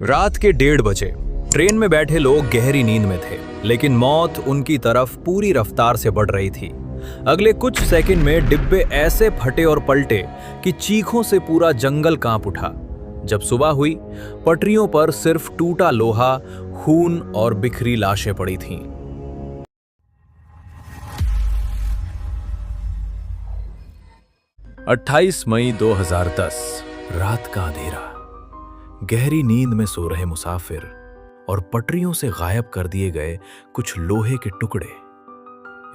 रात के 1:30 बजे ट्रेन में बैठे लोग गहरी नींद में थे, लेकिन मौत उनकी तरफ पूरी रफ्तार से बढ़ रही थी। अगले कुछ सेकंड में डिब्बे ऐसे फटे और पलटे कि चीखों से पूरा जंगल कांप उठा। जब सुबह हुई, पटरियों पर सिर्फ टूटा लोहा, खून और बिखरी लाशें पड़ी थीं। – 28 मई 2010 रात का अंधेरा। गहरी नींद में सो रहे मुसाफिर और पटरियों से गायब कर दिए गए कुछ लोहे के टुकड़े।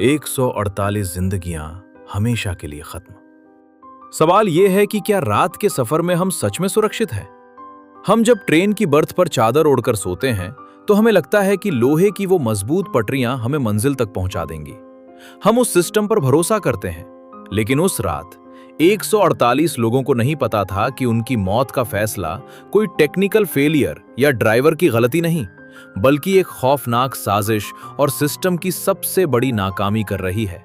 148 जिंदगियां हमेशा के लिए खत्म। सवाल यह है कि क्या रात के सफर में हम सच में सुरक्षित हैं? हम जब ट्रेन की बर्थ पर चादर ओढ़कर सोते हैं तो हमें लगता है कि लोहे की वो मजबूत पटरियां हमें मंजिल तक पहुंचा देंगी। हम उस सिस्टम पर भरोसा करते हैं, लेकिन उस रात 148 लोगों को नहीं पता था कि उनकी मौत का फैसला कोई टेक्निकल फेलियर या ड्राइवर की गलती नहीं, बल्कि एक खौफनाक साजिश और सिस्टम की सबसे बड़ी नाकामी कर रही है।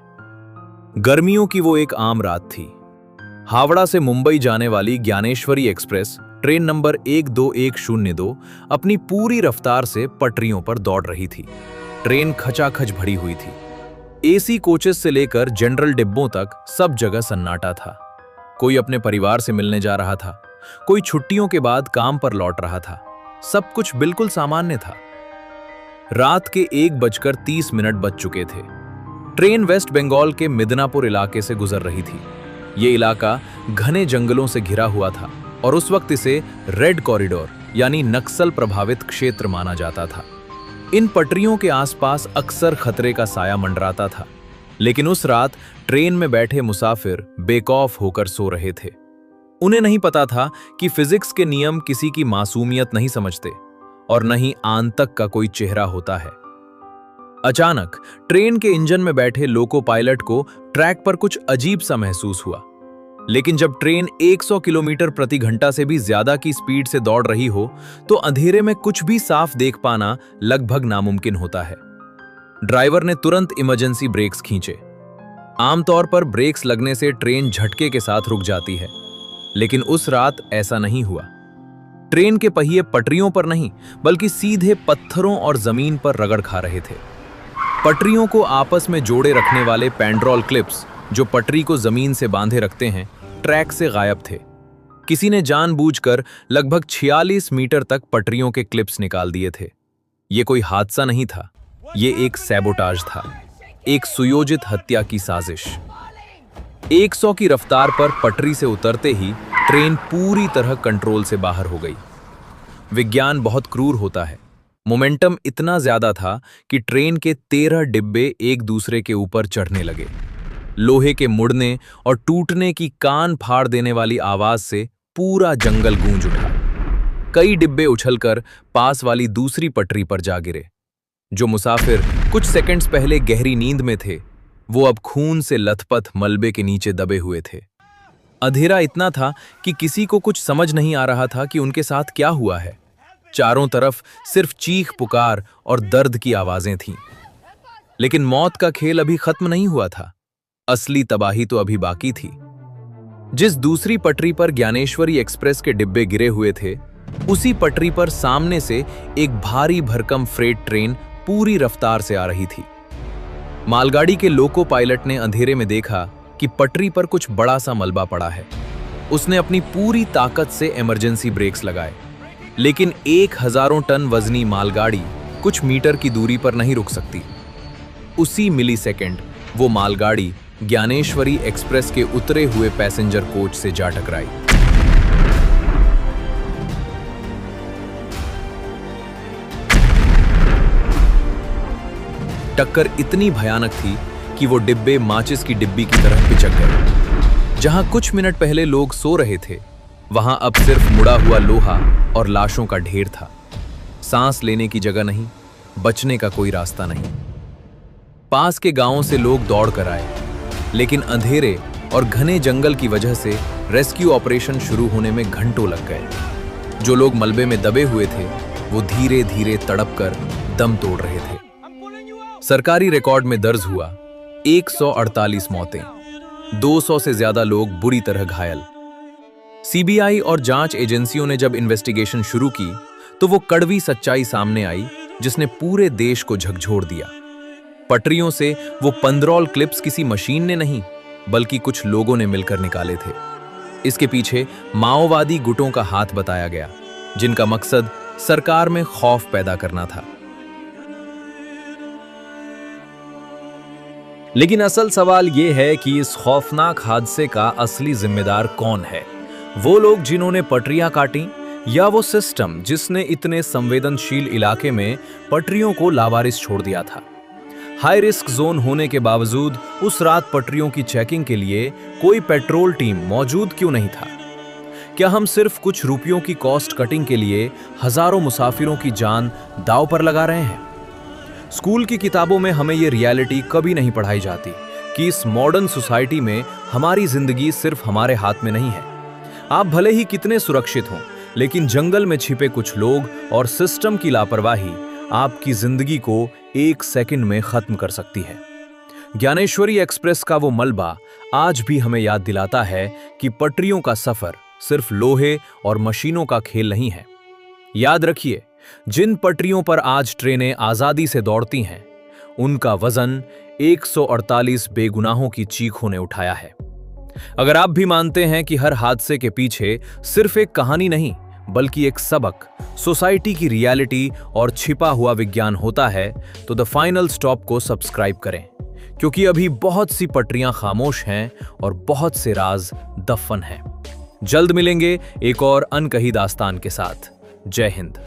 गर्मियों की वो एक आम रात थी। हावड़ा से मुंबई जाने वाली ज्ञानेश्वरी एक्सप्रेस ट्रेन नंबर 12102 अपनी पूरी रफ्तार से पटरियों पर दौड़ रही थी। ट्रेन खचाखच भरी हुई थी। एसी कोचेस से लेकर जनरल डिब्बों तक सब जगह सन्नाटा था। कोई अपने परिवार से मिलने जा रहा था, कोई छुट्टियों के बाद काम पर लौट रहा था। सब कुछ बिल्कुल सामान्य था। रात के 1:30 बज चुके थे। ट्रेन वेस्ट बंगाल के मिदनापुर इलाके से गुजर रही थी। ये इलाका घने जंगलों से घिरा हुआ था और उस वक्त इसे रेड कॉरिडोर यानी नक्सल प्रभावित क्षेत्र माना जाता था। इन पटरियों के आसपास अक्सर खतरे का साया मंडराता था, लेकिन उस रात ट्रेन में बैठे मुसाफिर बेखौफ होकर सो रहे थे। उन्हें नहीं पता था कि फिजिक्स के नियम किसी की मासूमियत नहीं समझते और न ही आंतक का कोई चेहरा होता है। अचानक ट्रेन के इंजन में बैठे लोको पायलट को ट्रैक पर कुछ अजीब सा महसूस हुआ। लेकिन जब ट्रेन 100 किलोमीटर प्रति घंटा से भी ज्यादा की स्पीड से दौड़ रही हो तो अंधेरे में कुछ भी साफ देख पाना लगभग नामुमकिन होता है। ड्राइवर ने तुरंत इमरजेंसी ब्रेक्स खींचे। आमतौर पर ब्रेक्स लगने से ट्रेन झटके के साथ रुक जाती है, लेकिन उस रात ऐसा नहीं हुआ। ट्रेन के पहिए पटरियों पर नहीं, बल्कि सीधे पत्थरों और जमीन पर रगड़ खा रहे थे। पटरियों को आपस में जोड़े रखने वाले पैंड्रोल क्लिप्स, जो पटरी को जमीन से बांधे रखते हैं, ट्रैक से गायब थे। किसी ने जानबूझकर लगभग 46 मीटर तक पटरियों के क्लिप्स निकाल दिए थे। यह कोई हादसा नहीं था, ये एक सैबोटाज था, एक सुयोजित हत्या की साजिश। 100 की रफ्तार पर पटरी से उतरते ही ट्रेन पूरी तरह कंट्रोल से बाहर हो गई। विज्ञान बहुत क्रूर होता है। मोमेंटम इतना ज्यादा था कि ट्रेन के 13 डिब्बे एक दूसरे के ऊपर चढ़ने लगे। लोहे के मुड़ने और टूटने की कान फाड़ देने वाली आवाज से पूरा जंगल गूंज उठा। कई डिब्बे उछलकर पास वाली दूसरी पटरी पर जा गिरे। जो मुसाफिर कुछ सेकंड्स पहले गहरी नींद में थे, वो अब खून से लथपथ मलबे के नीचे दबे हुए थे। अंधेरा इतना था कि किसी को कुछ समझ नहीं आ रहा था कि उनके साथ क्या हुआ है। चारों तरफ सिर्फ चीख पुकार और दर्द की आवाजें थीं। लेकिन मौत का खेल अभी खत्म नहीं हुआ था। असली तबाही तो अभी बाकी थी। जिस दूसरी पटरी पर ज्ञानेश्वरी एक्सप्रेस के डिब्बे गिरे हुए थे, उसी पटरी पर सामने से एक भारी भरकम फ्रेट ट्रेन पूरी रफ्तार से आ रही थी। मालगाड़ी के लोको पायलट ने अंधेरे में देखा कि पटरी पर कुछ बड़ा सा मलबा पड़ा है। उसने अपनी पूरी ताकत से इमरजेंसी ब्रेक्स लगाए, लेकिन 1000 टन वजनी मालगाड़ी कुछ मीटर की दूरी पर नहीं रुक सकती। उसी मिलीसेकंड वो मालगाड़ी ज्ञानेश्वरी एक्सप्रेस के उतरे हुए पैसेंजर कोच से जा टकराई। टक्कर इतनी भयानक थी कि वो डिब्बे माचिस की डिब्बी की तरह पिचक गए। जहां कुछ मिनट पहले लोग सो रहे थे, वहां अब सिर्फ मुड़ा हुआ लोहा और लाशों का ढेर था। सांस लेने की जगह नहीं, बचने का कोई रास्ता नहीं। पास के गांवों से लोग दौड़ कर आए, लेकिन अंधेरे और घने जंगल की वजह से रेस्क्यू ऑपरेशन शुरू होने में घंटों लग गए। जो लोग मलबे में दबे हुए थे, वो धीरे धीरे तड़प कर दम तोड़ रहे थे। सरकारी रिकॉर्ड में दर्ज हुआ 148 मौतें, 200 से ज्यादा लोग बुरी तरह घायल। सीबीआई और जांच एजेंसियों ने जब इन्वेस्टिगेशन शुरू की तो वो कड़वी सच्चाई सामने आई जिसने पूरे देश को झकझोर दिया। पटरियों से वो 15 क्लिप्स किसी मशीन ने नहीं, बल्कि कुछ लोगों ने मिलकर निकाले थे। इसके पीछे माओवादी गुटों का हाथ बताया गया, जिनका मकसद सरकार में खौफ पैदा करना था। लेकिन असल सवाल यह है कि इस खौफनाक हादसे का असली जिम्मेदार कौन है? वो लोग जिन्होंने पटरियां काटी, या वो सिस्टम जिसने इतने संवेदनशील इलाके में पटरियों को लावारिस छोड़ दिया था? हाई रिस्क जोन होने के बावजूद उस रात पटरियों की चेकिंग के लिए कोई पेट्रोल टीम मौजूद क्यों नहीं था? क्या हम सिर्फ कुछ रुपयों की कॉस्ट कटिंग के लिए हजारों मुसाफिरों की जान दांव पर लगा रहे हैं? स्कूल की किताबों में हमें ये रियलिटी कभी नहीं पढ़ाई जाती कि इस मॉडर्न सोसाइटी में हमारी जिंदगी सिर्फ हमारे हाथ में नहीं है। आप भले ही कितने सुरक्षित हों, लेकिन जंगल में छिपे कुछ लोग और सिस्टम की लापरवाही आपकी जिंदगी को 1 सेकंड में खत्म कर सकती है। ज्ञानेश्वरी एक्सप्रेस का वो मलबा आज भी हमें याद दिलाता है कि पटरियों का सफर सिर्फ लोहे और मशीनों का खेल नहीं है। याद रखिए, जिन पटरियों पर आज ट्रेनें आजादी से दौड़ती हैं, उनका वजन 148 बेगुनाहों की चीखों ने उठाया है। अगर आप भी मानते हैं कि हर हादसे के पीछे सिर्फ एक कहानी नहीं, बल्कि एक सबक, सोसाइटी की रियलिटी और छिपा हुआ विज्ञान होता है, तो द फाइनल स्टॉप को सब्सक्राइब करें, क्योंकि अभी बहुत सी पटरियां खामोश हैं और बहुत से राज दफन हैं। जल्द मिलेंगे एक और अनकही दास्तान के साथ। जय हिंद।